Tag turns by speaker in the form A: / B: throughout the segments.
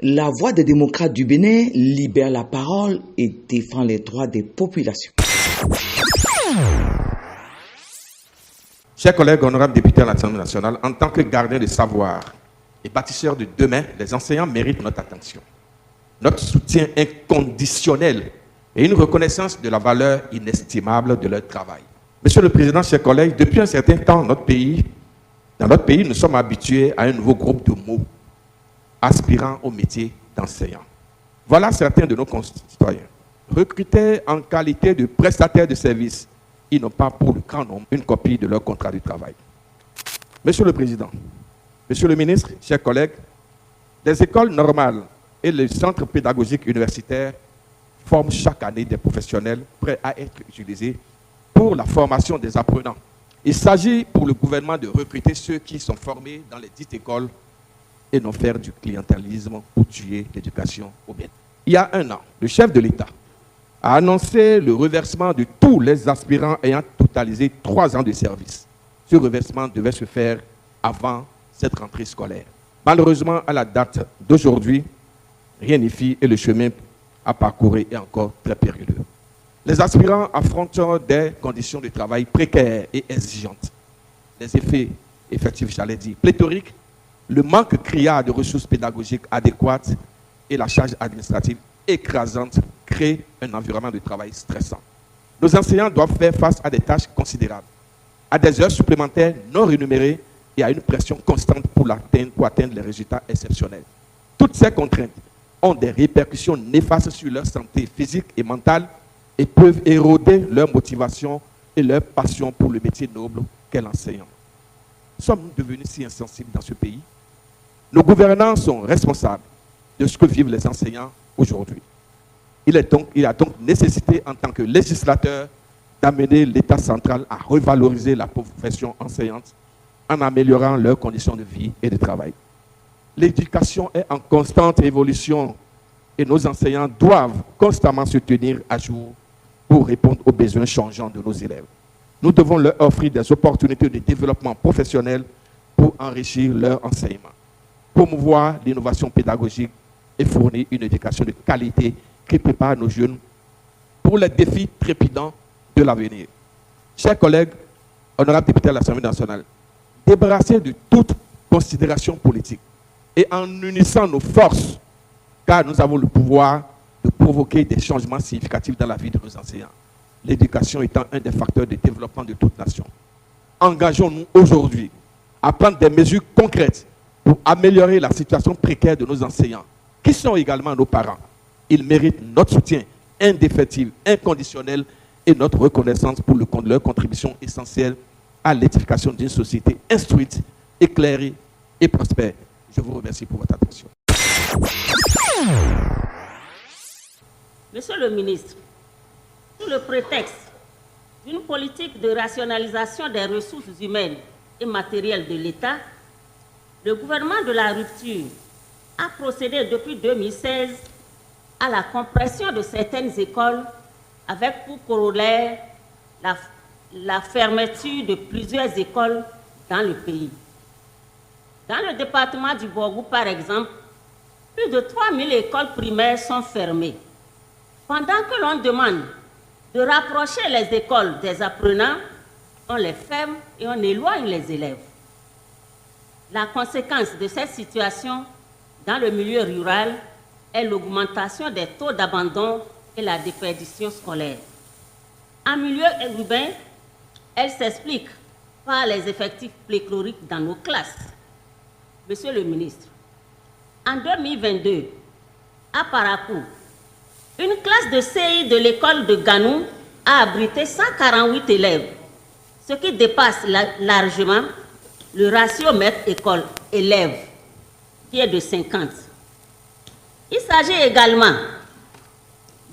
A: La voix des démocrates du Bénin libère la parole et défend les droits des populations.
B: Chers collègues, honorables députés à l'Assemblée nationale, en tant que gardiens de savoir et bâtisseurs de demain, les enseignants méritent notre attention, notre soutien inconditionnel et une reconnaissance de la valeur inestimable de leur travail. Monsieur le Président, chers collègues, depuis un certain temps, dans notre pays, nous sommes habitués à un nouveau groupe de mots aspirant au métier d'enseignant. Voilà certains de nos concitoyens. Recrutés en qualité de prestataires de services, ils n'ont pas pour le grand nombre une copie de leur contrat de travail. Monsieur le Président, Monsieur le Ministre, chers collègues, les écoles normales et les centres pédagogiques universitaires forment chaque année des professionnels prêts à être utilisés pour la formation des apprenants. Il s'agit pour le gouvernement de recruter ceux qui sont formés dans les dites écoles et non faire du clientélisme ou tuer l'éducation au bien. Il y a un an, le chef de l'État a annoncé le reversement de tous les aspirants ayant totalisé 3 ans de service. Ce reversement devait se faire avant cette rentrée scolaire. Malheureusement, à la date d'aujourd'hui, rien n'y fit et le chemin à parcourir est encore très périlleux. Les aspirants affrontent des conditions de travail précaires et exigeantes. Les effets effectifs, j'allais dire, pléthoriques, le manque criard de ressources pédagogiques adéquates et la charge administrative écrasante créent un environnement de travail stressant. Nos enseignants doivent faire face à des tâches considérables, à des heures supplémentaires non rémunérées et à une pression constante pour atteindre les résultats exceptionnels. Toutes ces contraintes ont des répercussions néfastes sur leur santé physique et mentale et peuvent éroder leur motivation et leur passion pour le métier noble qu'est l'enseignant. Sommes-nous devenus si insensibles dans ce pays? Nos gouvernants sont responsables de ce que vivent les enseignants aujourd'hui. Il y a donc nécessité en tant que législateur d'amener l'État central à revaloriser la profession enseignante en améliorant leurs conditions de vie et de travail. L'éducation est en constante évolution et nos enseignants doivent constamment se tenir à jour pour répondre aux besoins changeants de nos élèves. Nous devons leur offrir des opportunités de développement professionnel pour enrichir leur enseignement, promouvoir l'innovation pédagogique et fournir une éducation de qualité qui prépare nos jeunes pour les défis trépidants de l'avenir. Chers collègues, honorables députés à l'Assemblée nationale, débarrassés de toute considération politique et en unissant nos forces, car nous avons le pouvoir de provoquer des changements significatifs dans la vie de nos enseignants, l'éducation étant un des facteurs de développement de toute nation. Engageons-nous aujourd'hui à prendre des mesures concrètes pour améliorer la situation précaire de nos enseignants, qui sont également nos parents. Ils méritent notre soutien indéfectible, inconditionnel et notre reconnaissance pour leur contribution essentielle à l'édification d'une société instruite, éclairée et prospère. Je vous remercie pour votre attention.
C: Monsieur le ministre, sous le prétexte d'une politique de rationalisation des ressources humaines et matérielles de l'État, le gouvernement de la rupture a procédé depuis 2016 à la compression de certaines écoles avec pour corollaire la fermeture de plusieurs écoles dans le pays. Dans le département du Borgou, par exemple, plus de 3000 écoles primaires sont fermées. Pendant que l'on demande de rapprocher les écoles des apprenants, on les ferme et on éloigne les élèves. La conséquence de cette situation dans le milieu rural est l'augmentation des taux d'abandon et la déperdition scolaire. En milieu urbain, elle s'explique par les effectifs pléthoriques dans nos classes. Monsieur le ministre, en 2022, à Parakou, une classe de CI de l'école de Ganou a abrité 148 élèves, ce qui dépasse largement le ratio maître-école-élève, qui est de 50. Il s'agit également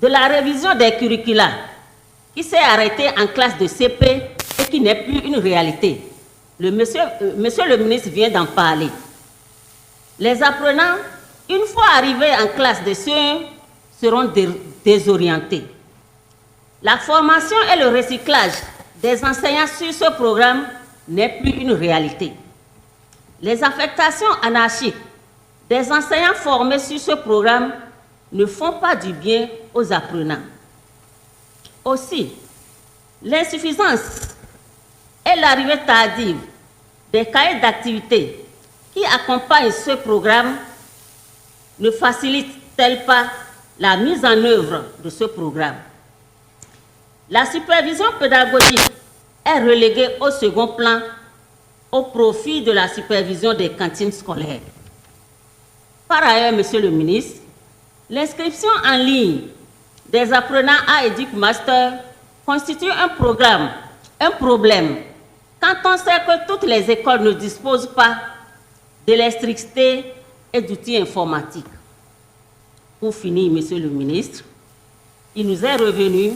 C: de la révision des curricula, qui s'est arrêtée en classe de CP et qui n'est plus une réalité. Monsieur le ministre vient d'en parler. Les apprenants, une fois arrivés en classe de CE1, seront désorientés. La formation et le recyclage des enseignants sur ce programme n'est plus une réalité. Les affectations anarchiques des enseignants formés sur ce programme ne font pas du bien aux apprenants. Aussi, l'insuffisance et l'arrivée tardive des cahiers d'activité qui accompagnent ce programme ne facilitent-elles pas la mise en œuvre de ce programme? La supervision pédagogique est reléguée au second plan au profit de la supervision des cantines scolaires. Par ailleurs, Monsieur le ministre, l'inscription en ligne des apprenants à EducMaster constitue un problème quand on sait que toutes les écoles ne disposent pas de l'électricité et d'outils informatiques. Pour finir, Monsieur le ministre, il nous est revenu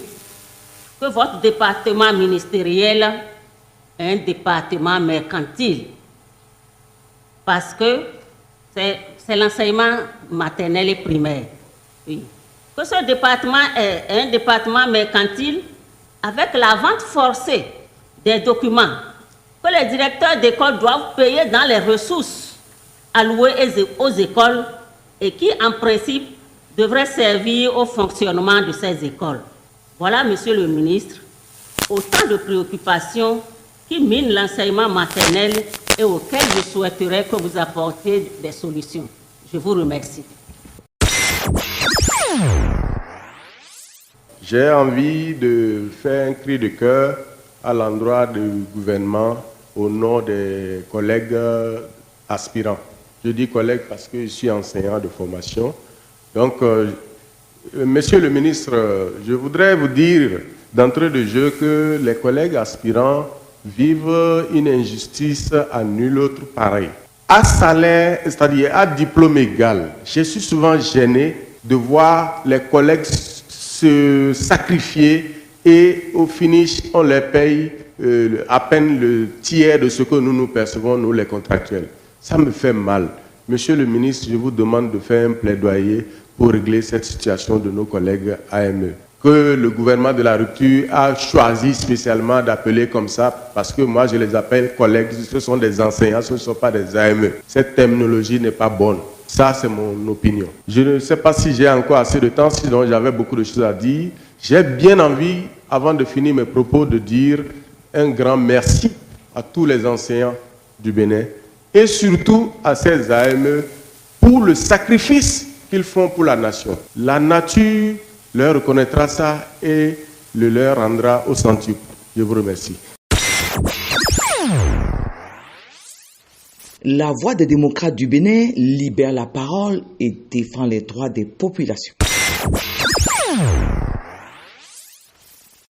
C: que votre département ministériel est un département mercantile parce que c'est l'enseignement maternel et primaire. Oui. Que ce département est un département mercantile avec la vente forcée des documents que les directeurs d'école doivent payer dans les ressources allouées aux écoles et qui, en principe, devraient servir au fonctionnement de ces écoles. Voilà, Monsieur le ministre, autant de préoccupations qui minent l'enseignement maternel et auxquelles je souhaiterais que vous apportiez des solutions. Je vous remercie.
D: J'ai envie de faire un cri de cœur à l'endroit du gouvernement au nom des collègues aspirants. Je dis collègues parce que je suis enseignant de formation. Donc, Monsieur le ministre, je voudrais vous dire d'entrée de jeu que les collègues aspirants vivent une injustice à nul autre pareil. À salaire, c'est-à-dire à diplôme égal, je suis souvent gêné de voir les collègues se sacrifier et au finish, on les paye à peine le tiers de ce que nous percevons, nous les contractuels. Ça me fait mal. Monsieur le ministre, je vous demande de faire un plaidoyer pour régler cette situation de nos collègues AME. Que le gouvernement de la rupture a choisi spécialement d'appeler comme ça, parce que moi je les appelle collègues, ce sont des enseignants, ce ne sont pas des AME. Cette terminologie n'est pas bonne. Ça, c'est mon opinion. Je ne sais pas si j'ai encore assez de temps, sinon j'avais beaucoup de choses à dire. J'ai bien envie, avant de finir mes propos, de dire un grand merci à tous les enseignants du Bénin et surtout à ces AME pour le sacrifice qu'ils font pour la nation. La nature leur reconnaîtra ça et le leur rendra au centuple. Je vous remercie.
A: La Voix des démocrates du Bénin libère la parole et défend les droits des populations.